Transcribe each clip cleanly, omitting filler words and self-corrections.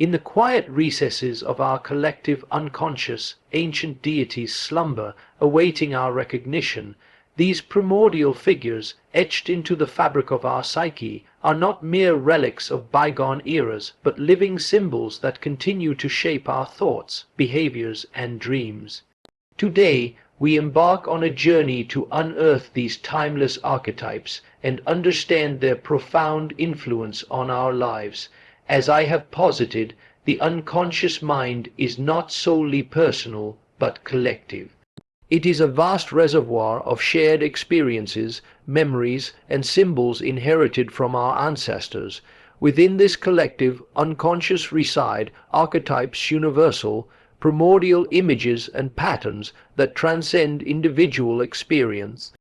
In the quiet recesses of our collective unconscious, ancient deities slumber, awaiting our recognition. These primordial figures, etched into the fabric of our psyche, are not mere relics of bygone eras, but living symbols that continue to shape our thoughts, behaviors, and dreams. Today, we embark on a journey to unearth these timeless archetypes and understand their profound influence on our lives. As I have posited, the unconscious mind is not solely personal, but collective. It is a vast reservoir of shared experiences, memories, and symbols inherited from our ancestors. Within this collective unconscious reside archetypes universal, primordial images and patterns that transcend individual experience.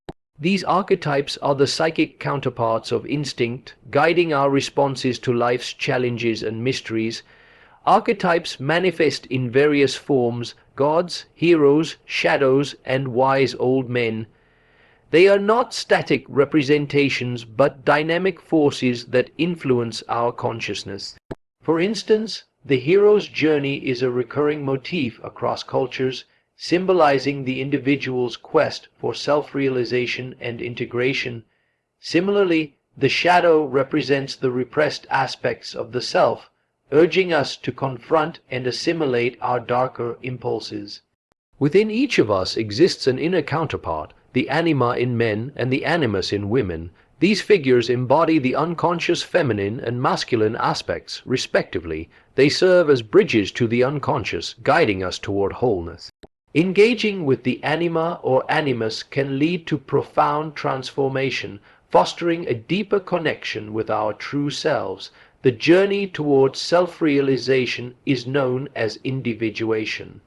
These archetypes are the psychic counterparts of instinct, guiding our responses to life's challenges and mysteries. Archetypes manifest in various forms: gods, heroes, shadows, and wise old men. They are not static representations, but dynamic forces that influence our consciousness. For instance, the hero's journey is a recurring motif across cultures, symbolizing the individual's quest for self-realization and integration. Similarly, the shadow represents the repressed aspects of the self, urging us to confront and assimilate our darker impulses. Within each of us exists an inner counterpart, the anima in men and the animus in women. These figures embody the unconscious feminine and masculine aspects, respectively. They serve as bridges to the unconscious, guiding us toward wholeness. Engaging with the anima or animus can lead to profound transformation, fostering a deeper connection with our true selves. The journey towards self-realization is known as individuation.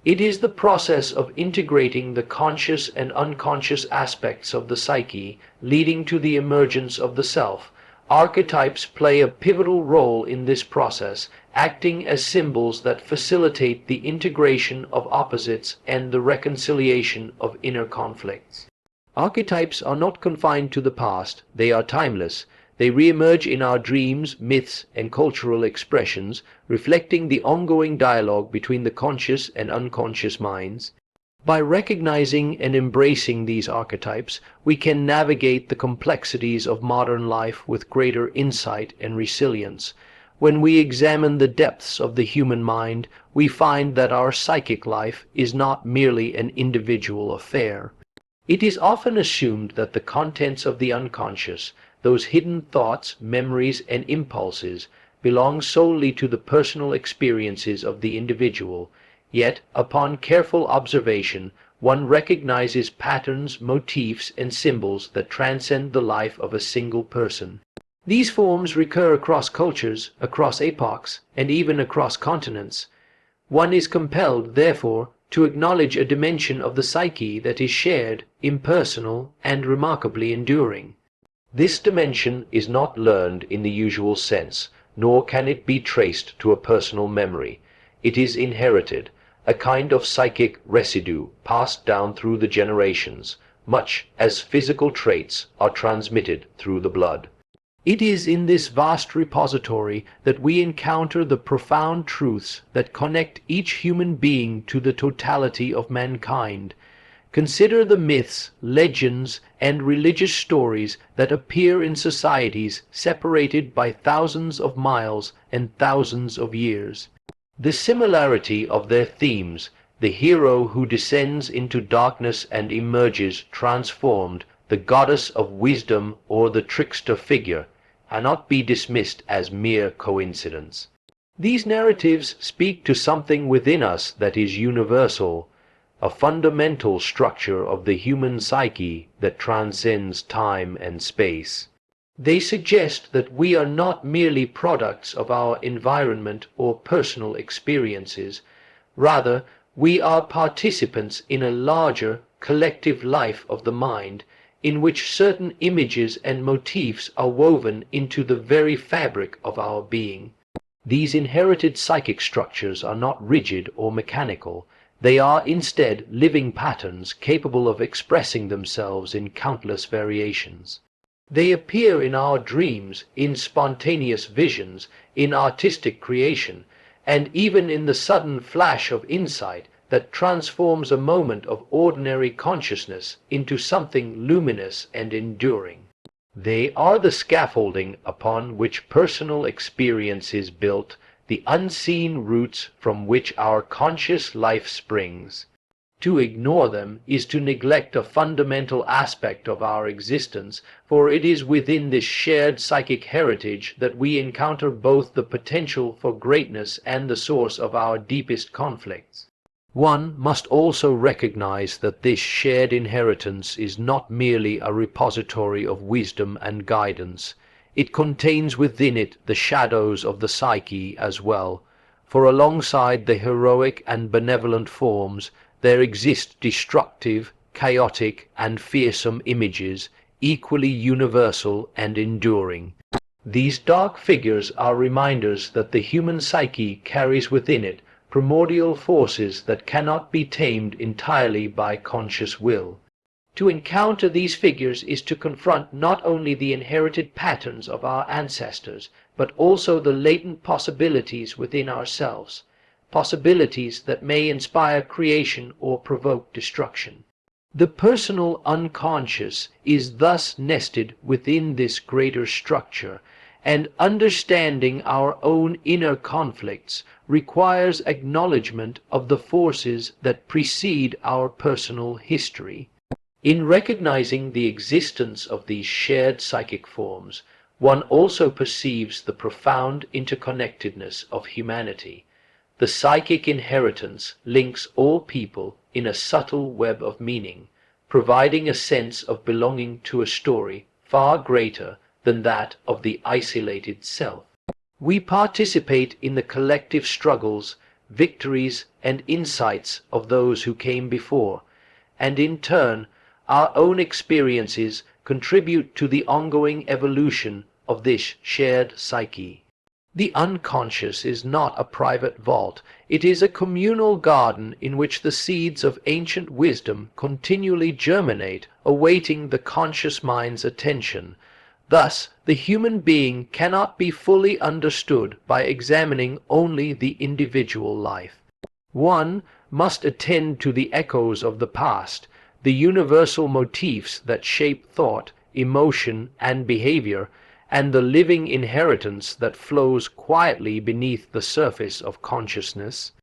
It is the process of integrating the conscious and unconscious aspects of the psyche, leading to the emergence of the self. Archetypes play a pivotal role in this process, acting as symbols that facilitate the integration of opposites and the reconciliation of inner conflicts. Archetypes are not confined to the past, they are timeless. They re-emerge in our dreams, myths, and cultural expressions, reflecting the ongoing dialogue between the conscious and unconscious minds. By recognizing and embracing these archetypes, we can navigate the complexities of modern life with greater insight and resilience. When we examine the depths of the human mind, we find that our psychic life is not merely an individual affair. It is often assumed that the contents of the unconscious, those hidden thoughts, memories, and impulses, belong solely to the personal experiences of the individual. Yet, upon careful observation, one recognizes patterns, motifs, and symbols that transcend the life of a single person. These forms recur across cultures, across epochs, and even across continents. One is compelled, therefore, to acknowledge a dimension of the psyche that is shared, impersonal, and remarkably enduring. This dimension is not learned in the usual sense, nor can it be traced to a personal memory. It is inherited, a kind of psychic residue passed down through the generations, much as physical traits are transmitted through the blood. It is in this vast repository that we encounter the profound truths that connect each human being to the totality of mankind. Consider the myths, legends, and religious stories that appear in societies separated by thousands of miles and thousands of years. The similarity of their themes, the hero who descends into darkness and emerges transformed, the goddess of wisdom or the trickster figure, cannot be dismissed as mere coincidence. These narratives speak to something within us that is universal, a fundamental structure of the human psyche that transcends time and space. They suggest that we are not merely products of our environment or personal experiences. Rather, we are participants in a larger, collective life of the mind, in which certain images and motifs are woven into the very fabric of our being. These inherited psychic structures are not rigid or mechanical. They are instead living patterns capable of expressing themselves in countless variations. They appear in our dreams, in spontaneous visions, in artistic creation. and even in the sudden flash of insight that transforms a moment of ordinary consciousness into something luminous and enduring. They are the scaffolding upon which personal experience is built, the unseen roots from which our conscious life springs. To ignore them is to neglect a fundamental aspect of our existence, for it is within this shared psychic heritage that we encounter both the potential for greatness and the source of our deepest conflicts. One must also recognize that this shared inheritance is not merely a repository of wisdom and guidance. It contains within it the shadows of the psyche as well, for alongside the heroic and benevolent forms, there exist destructive, chaotic, and fearsome images, equally universal and enduring. These dark figures are reminders that the human psyche carries within it primordial forces that cannot be tamed entirely by conscious will. To encounter these figures is to confront not only the inherited patterns of our ancestors, but also the latent possibilities within ourselves, possibilities that may inspire creation or provoke destruction. The personal unconscious is thus nested within this greater structure, and understanding our own inner conflicts requires acknowledgement of the forces that precede our personal history. In recognizing the existence of these shared psychic forms, one also perceives the profound interconnectedness of humanity. The psychic inheritance links all people in a subtle web of meaning, providing a sense of belonging to a story far greater than that of the isolated self. We participate in the collective struggles, victories, and insights of those who came before, and in turn, our own experiences contribute to the ongoing evolution of this shared psyche. The unconscious is not a private vault. It is a communal garden in which the seeds of ancient wisdom continually germinate, awaiting the conscious mind's attention. Thus, the human being cannot be fully understood by examining only the individual life. One must attend to the echoes of the past, the universal motifs that shape thought, emotion, and behavior, and the living inheritance that flows quietly beneath the surface of consciousness.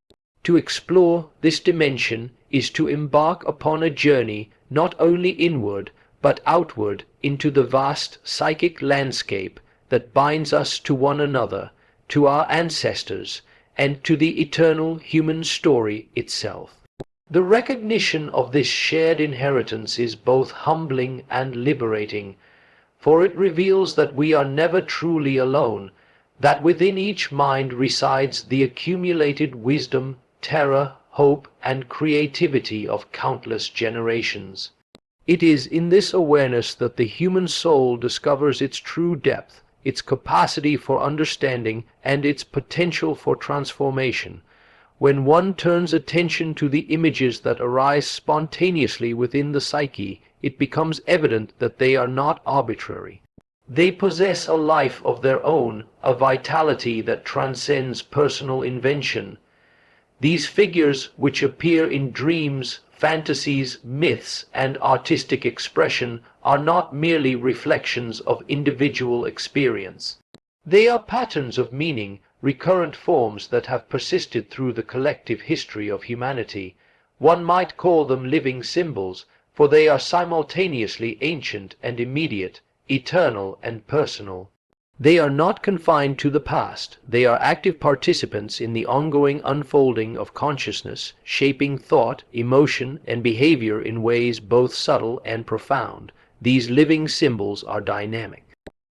To explore this dimension is to embark upon a journey not only inward, but outward into the vast psychic landscape that binds us to one another, to our ancestors, and to the eternal human story itself. The recognition of this shared inheritance is both humbling and liberating, for it reveals that we are never truly alone, that within each mind resides the accumulated wisdom, terror, hope, and creativity of countless generations. It is in this awareness that the human soul discovers its true depth, its capacity for understanding, and its potential for transformation. When one turns attention to the images that arise spontaneously within the psyche, it becomes evident that they are not arbitrary. They possess a life of their own, a vitality that transcends personal invention. These figures, which appear in dreams, fantasies, myths, and artistic expression, are not merely reflections of individual experience. They are patterns of meaning, recurrent forms that have persisted through the collective history of humanity. One might call them living symbols, for they are simultaneously ancient and immediate, eternal and personal. They are not confined to the past. They are active participants in the ongoing unfolding of consciousness, shaping thought, emotion, and behavior in ways both subtle and profound. These living symbols are dynamic.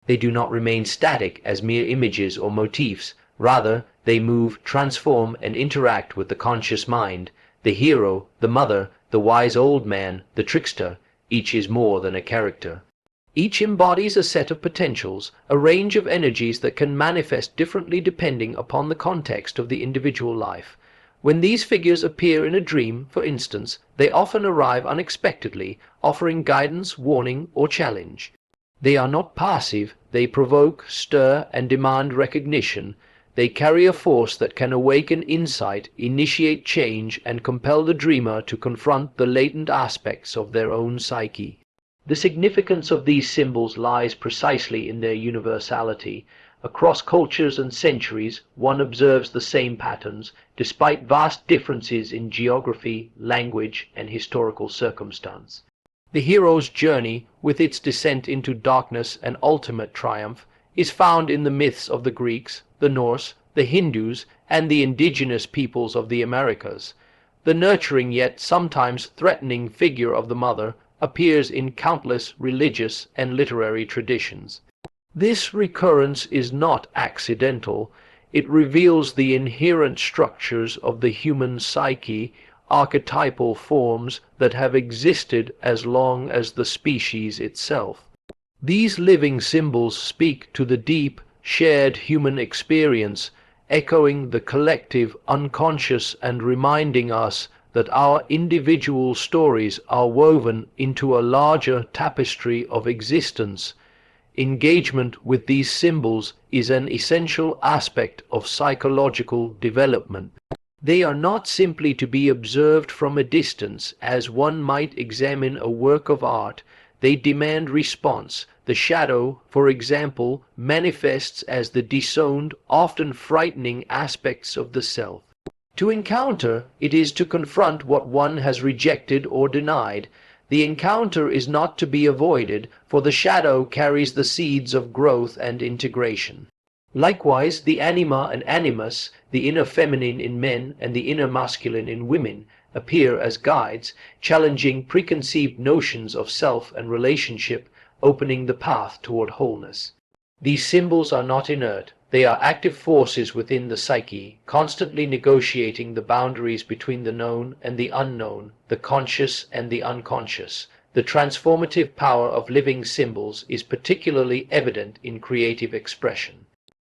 They do not remain static as mere images or motifs. Rather, they move, transform, and interact with the conscious mind. The hero, the mother, the wise old man, the trickster, each is more than a character. Each embodies a set of potentials, a range of energies that can manifest differently depending upon the context of the individual life. When these figures appear in a dream, for instance, they often arrive unexpectedly, offering guidance, warning, or challenge. They are not passive, they provoke, stir, and demand recognition. They carry a force that can awaken insight, initiate change, and compel the dreamer to confront the latent aspects of their own psyche. The significance of these symbols lies precisely in their universality. Across cultures and centuries, one observes the same patterns, despite vast differences in geography, language, and historical circumstance. The hero's journey, with its descent into darkness and ultimate triumph, is found in the myths of the Greeks, the Norse, the Hindus, and the indigenous peoples of the Americas. The nurturing yet sometimes threatening figure of the mother appears in countless religious and literary traditions. This recurrence is not accidental. It reveals the inherent structures of the human psyche, archetypal forms that have existed as long as the species itself. These living symbols speak to the deep, shared human experience, echoing the collective unconscious and reminding us that our individual stories are woven into a larger tapestry of existence. Engagement with these symbols is an essential aspect of psychological development. They are not simply to be observed from a distance, as one might examine a work of art. They demand response. The shadow, for example, manifests as the disowned, often frightening aspects of the self. To encounter it is to confront what one has rejected or denied. The encounter is not to be avoided, for the shadow carries the seeds of growth and integration. Likewise, the anima and animus, the inner feminine in men and the inner masculine in women, appear as guides, challenging preconceived notions of self and relationship, opening the path toward wholeness. These symbols are not inert. They are active forces within the psyche, constantly negotiating the boundaries between the known and the unknown, the conscious and the unconscious. The transformative power of living symbols is particularly evident in creative expression.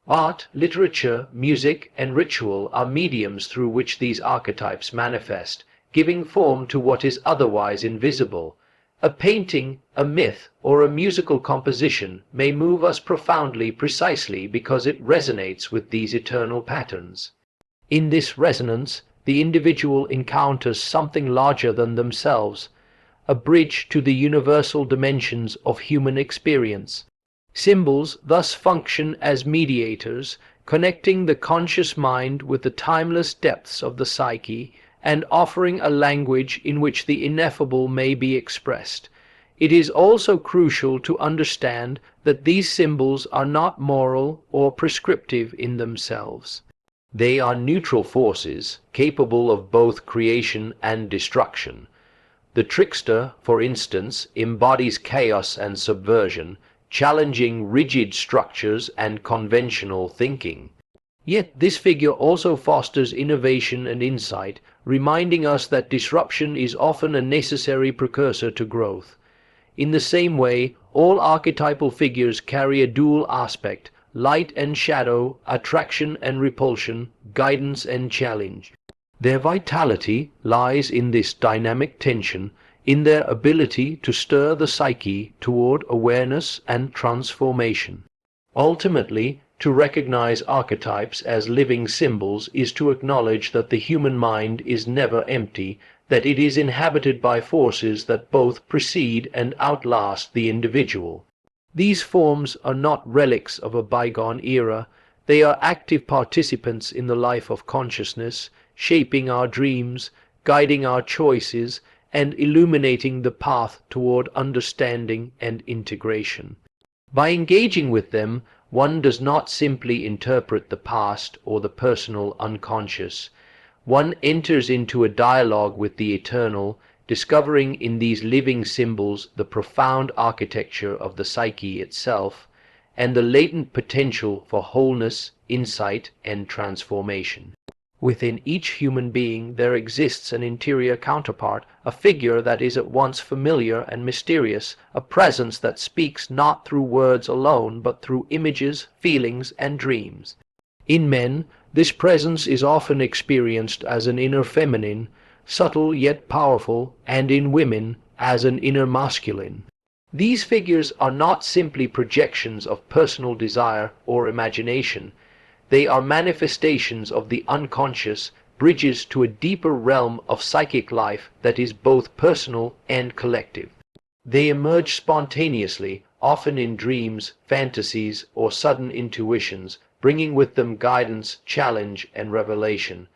Art, literature, music, and ritual are mediums through which these archetypes manifest, giving form to what is otherwise invisible. A painting, a myth, or a musical composition may move us profoundly precisely because it resonates with these eternal patterns. In this resonance, the individual encounters something larger than themselves, a bridge to the universal dimensions of human experience. Symbols thus function as mediators, connecting the conscious mind with the timeless depths of the psyche, and offering a language in which the ineffable may be expressed. It is also crucial to understand that these symbols are not moral or prescriptive in themselves. They are neutral forces, capable of both creation and destruction. The trickster, for instance, embodies chaos and subversion, challenging rigid structures and conventional thinking. Yet this figure also fosters innovation and insight, reminding us that disruption is often a necessary precursor to growth. In the same way, all archetypal figures carry a dual aspect: light and shadow, attraction and repulsion, guidance and challenge. Their vitality lies in this dynamic tension, in their ability to stir the psyche toward awareness and transformation. Ultimately, to recognize archetypes as living symbols is to acknowledge that the human mind is never empty, that it is inhabited by forces that both precede and outlast the individual. These forms are not relics of a bygone era. They are active participants in the life of consciousness, shaping our dreams, guiding our choices, and illuminating the path toward understanding and integration. By engaging with them, one does not simply interpret the past or the personal unconscious. One enters into a dialogue with the eternal, discovering in these living symbols the profound architecture of the psyche itself, and the latent potential for wholeness, insight, and transformation. Within each human being there exists an interior counterpart, a figure that is at once familiar and mysterious, a presence that speaks not through words alone, but through images, feelings, and dreams. In men, this presence is often experienced as an inner feminine, subtle yet powerful, and in women as an inner masculine. These figures are not simply projections of personal desire or imagination. They are manifestations of the unconscious, bridges to a deeper realm of psychic life that is both personal and collective. They emerge spontaneously, often in dreams, fantasies, or sudden intuitions, bringing with them guidance, challenge, and revelation.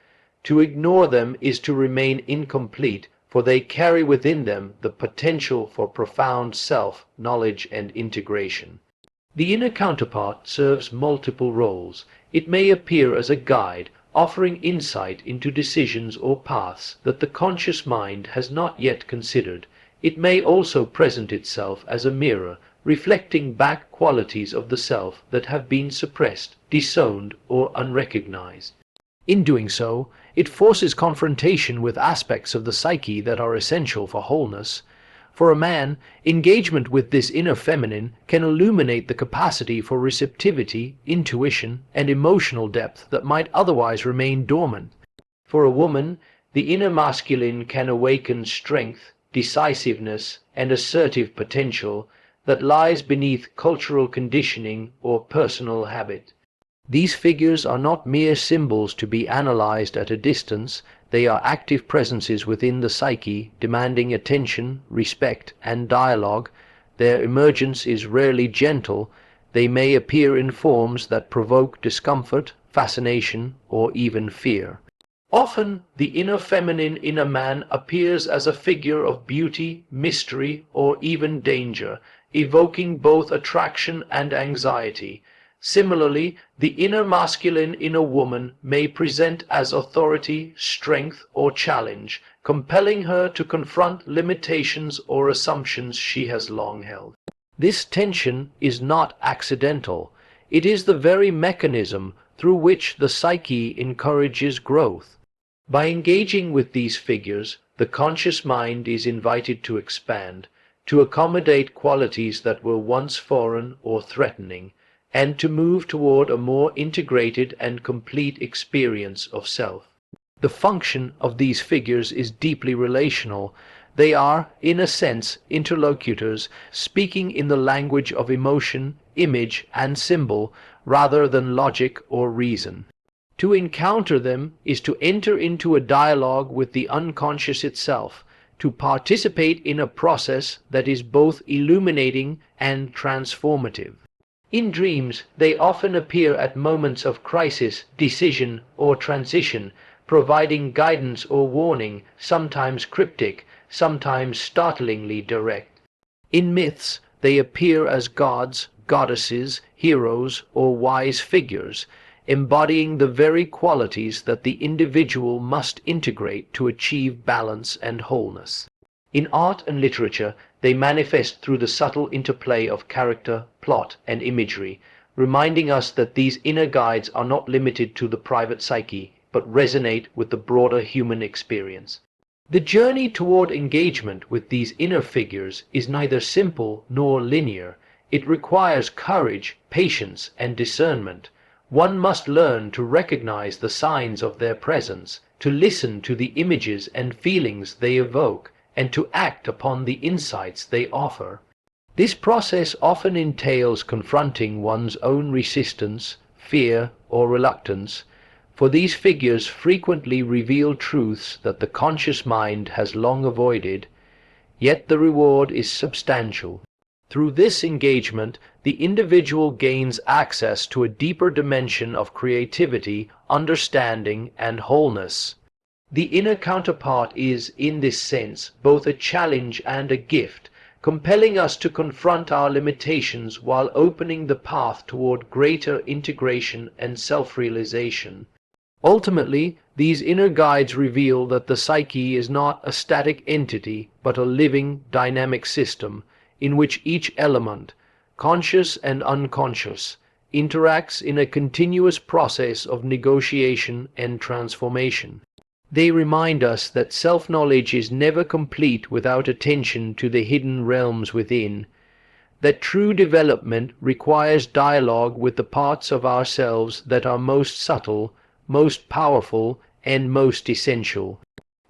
To ignore them is to remain incomplete, for they carry within them the potential for profound self-knowledge and integration. The inner counterpart serves multiple roles. It may appear as a guide, offering insight into decisions or paths that the conscious mind has not yet considered. It may also present itself as a mirror, reflecting back qualities of the self that have been suppressed, disowned, or unrecognized. In doing so, it forces confrontation with aspects of the psyche that are essential for wholeness. For a man, engagement with this inner feminine can illuminate the capacity for receptivity, intuition, and emotional depth that might otherwise remain dormant. For a woman, the inner masculine can awaken strength, decisiveness, and assertive potential that lies beneath cultural conditioning or personal habit. These figures are not mere symbols to be analyzed at a distance. They are active presences within the psyche, demanding attention, respect, and dialogue. Their emergence is rarely gentle. They may appear in forms that provoke discomfort, fascination, or even fear. Often, the inner feminine in a man appears as a figure of beauty, mystery, or even danger, evoking both attraction and anxiety. Similarly, the inner masculine in a woman may present as authority, strength, or challenge, compelling her to confront limitations or assumptions she has long held. This tension is not accidental. It is the very mechanism through which the psyche encourages growth. By engaging with these figures, the conscious mind is invited to expand, to accommodate qualities that were once foreign or threatening, and to move toward a more integrated and complete experience of self. The function of these figures is deeply relational. They are, in a sense, interlocutors, speaking in the language of emotion, image, and symbol, rather than logic or reason. To encounter them is to enter into a dialogue with the unconscious itself, to participate in a process that is both illuminating and transformative. In dreams, they often appear at moments of crisis, decision, or transition, providing guidance or warning, sometimes cryptic, sometimes startlingly direct. In myths, they appear as gods, goddesses, heroes, or wise figures, embodying the very qualities that the individual must integrate to achieve balance and wholeness. In art and literature, they manifest through the subtle interplay of character, plot, and imagery, reminding us that these inner guides are not limited to the private psyche, but resonate with the broader human experience. The journey toward engagement with these inner figures is neither simple nor linear. It requires courage, patience, and discernment. One must learn to recognize the signs of their presence, to listen to the images and feelings they evoke, and to act upon the insights they offer. This process often entails confronting one's own resistance, fear, or reluctance, for these figures frequently reveal truths that the conscious mind has long avoided, yet the reward is substantial. Through this engagement, the individual gains access to a deeper dimension of creativity, understanding, and wholeness. The inner counterpart is, in this sense, both a challenge and a gift, compelling us to confront our limitations while opening the path toward greater integration and self-realization. Ultimately, these inner guides reveal that the psyche is not a static entity, but a living, dynamic system, in which each element, conscious and unconscious, interacts in a continuous process of negotiation and transformation. They remind us that self-knowledge is never complete without attention to the hidden realms within, that true development requires dialogue with the parts of ourselves that are most subtle, most powerful, and most essential.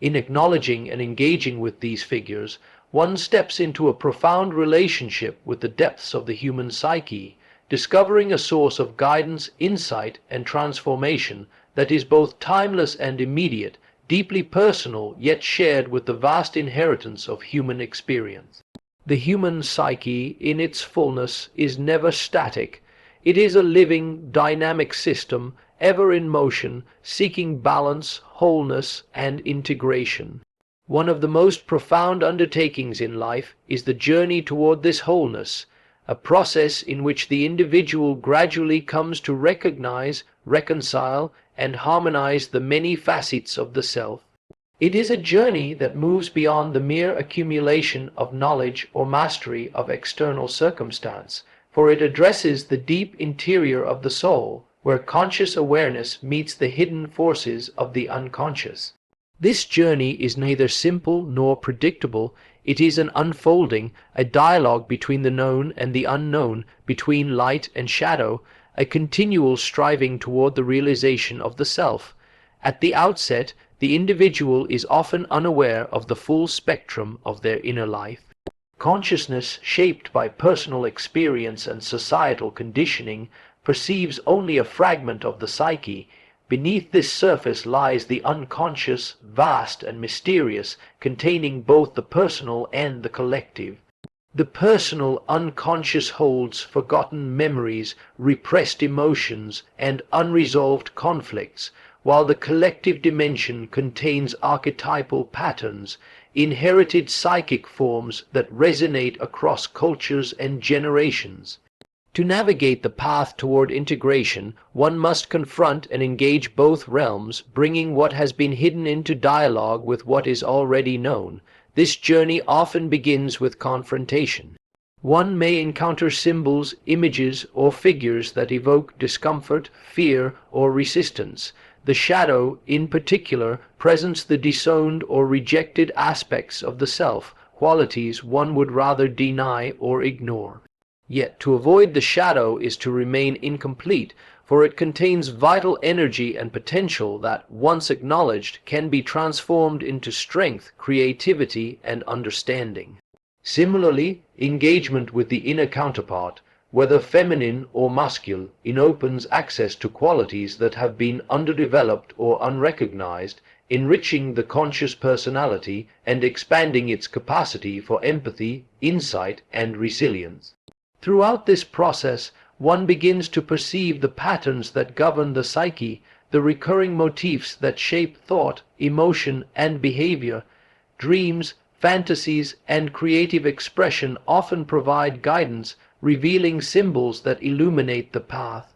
In acknowledging and engaging with these figures, one steps into a profound relationship with the depths of the human psyche, discovering a source of guidance, insight, and transformation that is both timeless and immediate, deeply personal, yet shared with the vast inheritance of human experience. The human psyche, in its fullness, is never static. It is a living, dynamic system, ever in motion, seeking balance, wholeness, and integration. One of the most profound undertakings in life is the journey toward this wholeness, a process in which the individual gradually comes to recognize, reconcile, and harmonize the many facets of the self. It is a journey that moves beyond the mere accumulation of knowledge or mastery of external circumstance, for it addresses the deep interior of the soul, where conscious awareness meets the hidden forces of the unconscious. This journey is neither simple nor predictable. It is an unfolding, a dialogue between the known and the unknown, between light and shadow, a continual striving toward the realization of the self. At the outset, the individual is often unaware of the full spectrum of their inner life. Consciousness, shaped by personal experience and societal conditioning, perceives only a fragment of the psyche. Beneath this surface lies the unconscious, vast and mysterious, containing both the personal and the collective. The personal unconscious holds forgotten memories, repressed emotions, and unresolved conflicts, while the collective dimension contains archetypal patterns, inherited psychic forms that resonate across cultures and generations. To navigate the path toward integration, one must confront and engage both realms, bringing what has been hidden into dialogue with what is already known. This journey often begins with confrontation. One may encounter symbols, images, or figures that evoke discomfort, fear, or resistance. The shadow, in particular, presents the disowned or rejected aspects of the self, qualities one would rather deny or ignore. Yet to avoid the shadow is to remain incomplete, for it contains vital energy and potential that, once acknowledged, can be transformed into strength, creativity, and understanding. Similarly, engagement with the inner counterpart, whether feminine or masculine, opens access to qualities that have been underdeveloped or unrecognized, enriching the conscious personality and expanding its capacity for empathy, insight, and resilience. Throughout this process, one begins to perceive the patterns that govern the psyche, the recurring motifs that shape thought, emotion, and behavior. Dreams, fantasies, and creative expression often provide guidance, revealing symbols that illuminate the path.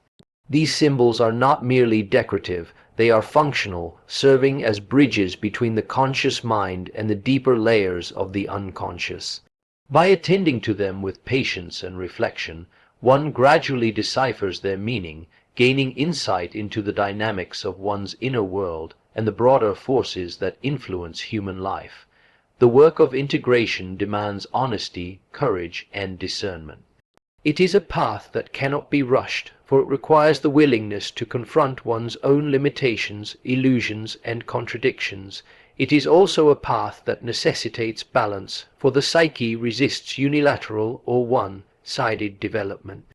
These symbols are not merely decorative, they are functional, serving as bridges between the conscious mind and the deeper layers of the unconscious. By attending to them with patience and reflection, one gradually deciphers their meaning, gaining insight into the dynamics of one's inner world and the broader forces that influence human life. The work of integration demands honesty, courage, and discernment. It is a path that cannot be rushed, for it requires the willingness to confront one's own limitations, illusions, and contradictions. It is also a path that necessitates balance, for the psyche resists unilateral or one-sided development.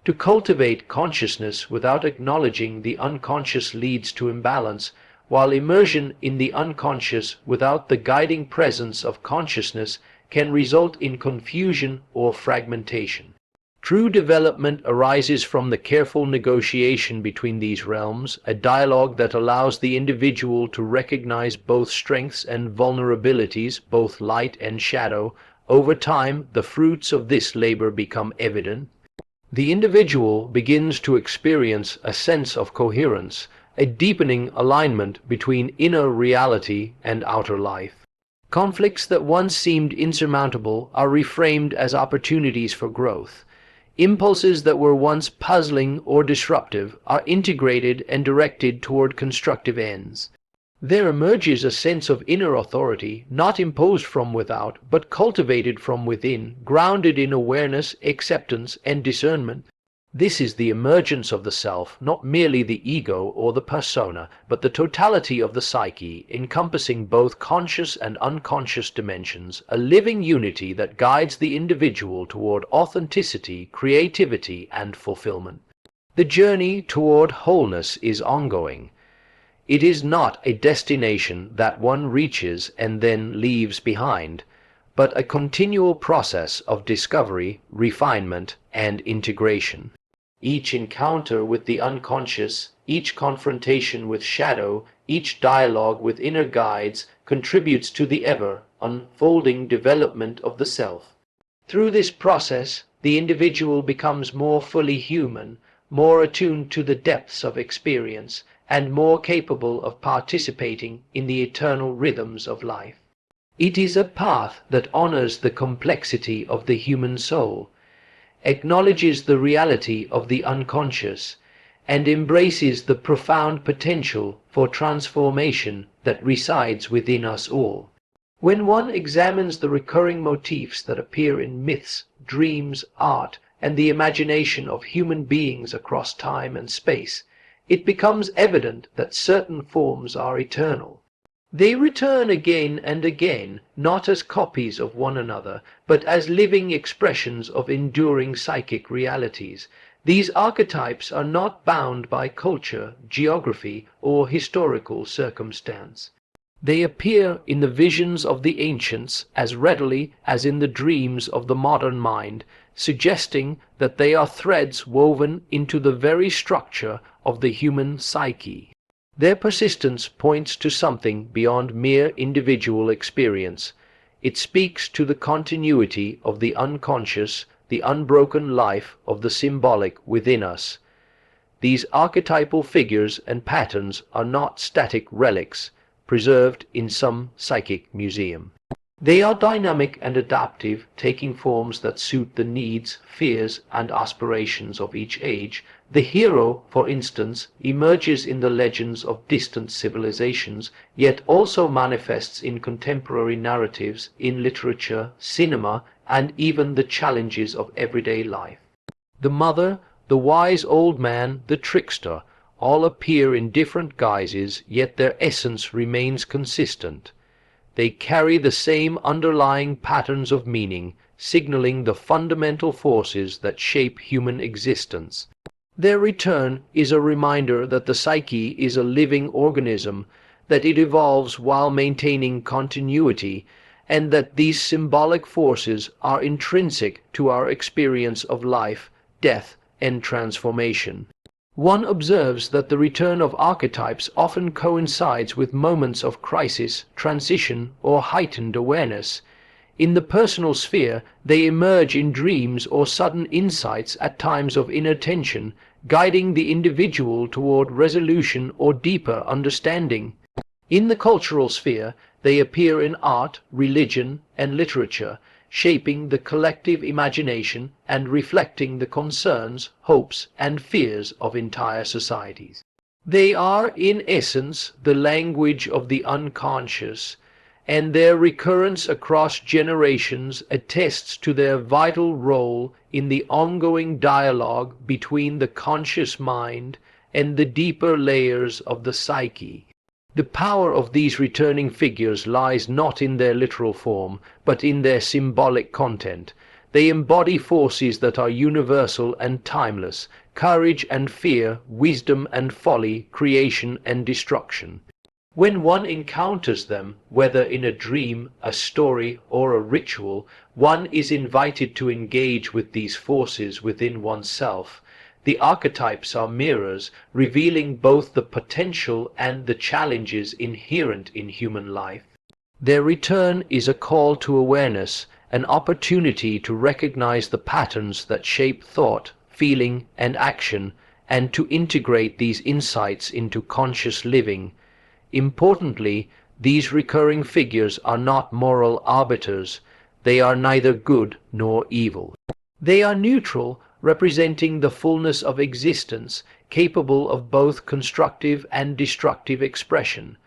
To cultivate consciousness without acknowledging the unconscious leads to imbalance, while immersion in the unconscious without the guiding presence of consciousness can result in confusion or fragmentation. True development arises from the careful negotiation between these realms, a dialogue that allows the individual to recognize both strengths and vulnerabilities, both light and shadow. Over time, the fruits of this labor become evident. The individual begins to experience a sense of coherence, a deepening alignment between inner reality and outer life. Conflicts that once seemed insurmountable are reframed as opportunities for growth. Impulses that were once puzzling or disruptive are integrated and directed toward constructive ends. There emerges a sense of inner authority, not imposed from without, but cultivated from within, grounded in awareness, acceptance, and discernment. This is the emergence of the self, not merely the ego or the persona, but the totality of the psyche, encompassing both conscious and unconscious dimensions, a living unity that guides the individual toward authenticity, creativity, and fulfillment. The journey toward wholeness is ongoing. It is not a destination that one reaches and then leaves behind, but a continual process of discovery, refinement, and integration. Each encounter with the unconscious, each confrontation with shadow, each dialogue with inner guides contributes to the ever-unfolding development of the self. Through this process, the individual becomes more fully human, more attuned to the depths of experience, and more capable of participating in the eternal rhythms of life. It is a path that honors the complexity of the human soul, acknowledges the reality of the unconscious, and embraces the profound potential for transformation that resides within us all. When one examines the recurring motifs that appear in myths, dreams, art, and the imagination of human beings across time and space, it becomes evident that certain forms are eternal. They return again and again, not as copies of one another, but as living expressions of enduring psychic realities. These archetypes are not bound by culture, geography, or historical circumstance. They appear in the visions of the ancients as readily as in the dreams of the modern mind, suggesting that they are threads woven into the very structure of the human psyche. Their persistence points to something beyond mere individual experience. It speaks to the continuity of the unconscious, the unbroken life of the symbolic within us. These archetypal figures and patterns are not static relics preserved in some psychic museum. They are dynamic and adaptive, taking forms that suit the needs, fears, and aspirations of each age. The hero, for instance, emerges in the legends of distant civilizations, yet also manifests in contemporary narratives, in literature, cinema, and even the challenges of everyday life. The mother, the wise old man, the trickster, all appear in different guises, yet their essence remains consistent. They carry the same underlying patterns of meaning, signaling the fundamental forces that shape human existence. Their return is a reminder that the psyche is a living organism, that it evolves while maintaining continuity, and that these symbolic forces are intrinsic to our experience of life, death, and transformation. One observes that the return of archetypes often coincides with moments of crisis, transition, or heightened awareness. In the personal sphere, they emerge in dreams or sudden insights at times of inner tension, guiding the individual toward resolution or deeper understanding. In the cultural sphere, they appear in art, religion, and literature, shaping the collective imagination and reflecting the concerns, hopes, and fears of entire societies. They are, in essence, the language of the unconscious, and their recurrence across generations attests to their vital role in the ongoing dialogue between the conscious mind and the deeper layers of the psyche. The power of these returning figures lies not in their literal form, but in their symbolic content. They embody forces that are universal and timeless: courage and fear, wisdom and folly, creation and destruction. When one encounters them, whether in a dream, a story, or a ritual, one is invited to engage with these forces within oneself. The archetypes are mirrors, revealing both the potential and the challenges inherent in human life. Their return is a call to awareness, an opportunity to recognize the patterns that shape thought, feeling, and action, and to integrate these insights into conscious living. Importantly, these recurring figures are not moral arbiters. They are neither good nor evil. They are neutral, representing the fullness of existence, capable of both constructive and destructive expression.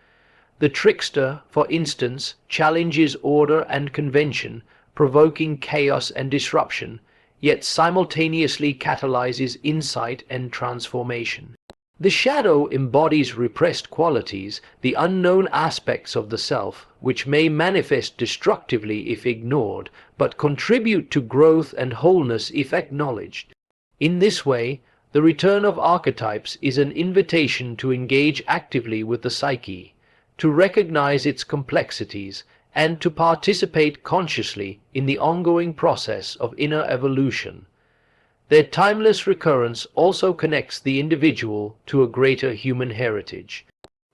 The trickster, for instance, challenges order and convention, provoking chaos and disruption. yet simultaneously catalyzes insight and transformation. The shadow embodies repressed qualities, the unknown aspects of the self, which may manifest destructively if ignored, but contribute to growth and wholeness if acknowledged. In this way, the return of archetypes is an invitation to engage actively with the psyche, to recognize its complexities, and to participate consciously in the ongoing process of inner evolution. Their timeless recurrence also connects the individual to a greater human heritage.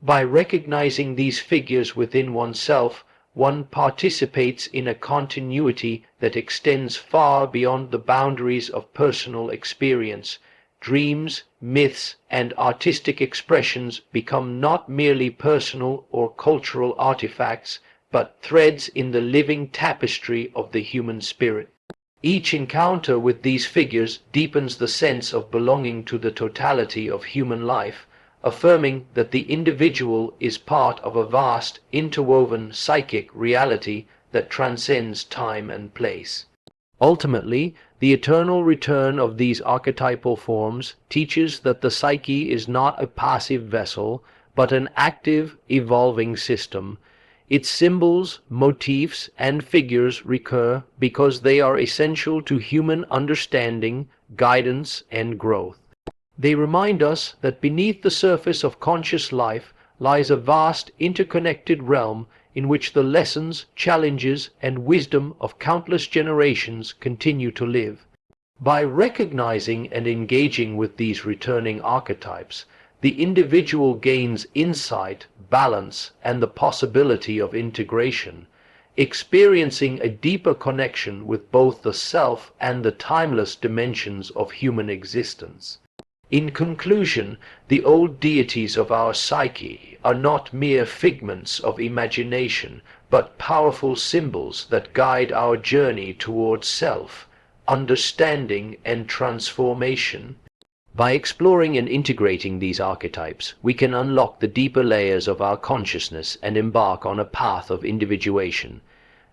By recognizing these figures within oneself, one participates in a continuity that extends far beyond the boundaries of personal experience. Dreams, myths, and artistic expressions become not merely personal or cultural artifacts, but threads in the living tapestry of the human spirit. Each encounter with these figures deepens the sense of belonging to the totality of human life, affirming that the individual is part of a vast, interwoven psychic reality that transcends time and place. Ultimately, the eternal return of these archetypal forms teaches that the psyche is not a passive vessel, but an active, evolving system. Its symbols, motifs, and figures recur because they are essential to human understanding, guidance, and growth. They remind us that beneath the surface of conscious life lies a vast, interconnected realm in which the lessons, challenges, and wisdom of countless generations continue to live. By recognizing and engaging with these returning archetypes, the individual gains insight, balance, and the possibility of integration, experiencing a deeper connection with both the self and the timeless dimensions of human existence. In conclusion, the old deities of our psyche are not mere figments of imagination, but powerful symbols that guide our journey towards self, understanding, and transformation. By exploring and integrating these archetypes, we can unlock the deeper layers of our consciousness and embark on a path of individuation.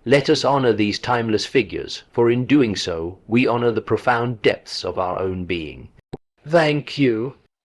Let us honor these timeless figures, for in doing so, we honor the profound depths of our own being. Thank you.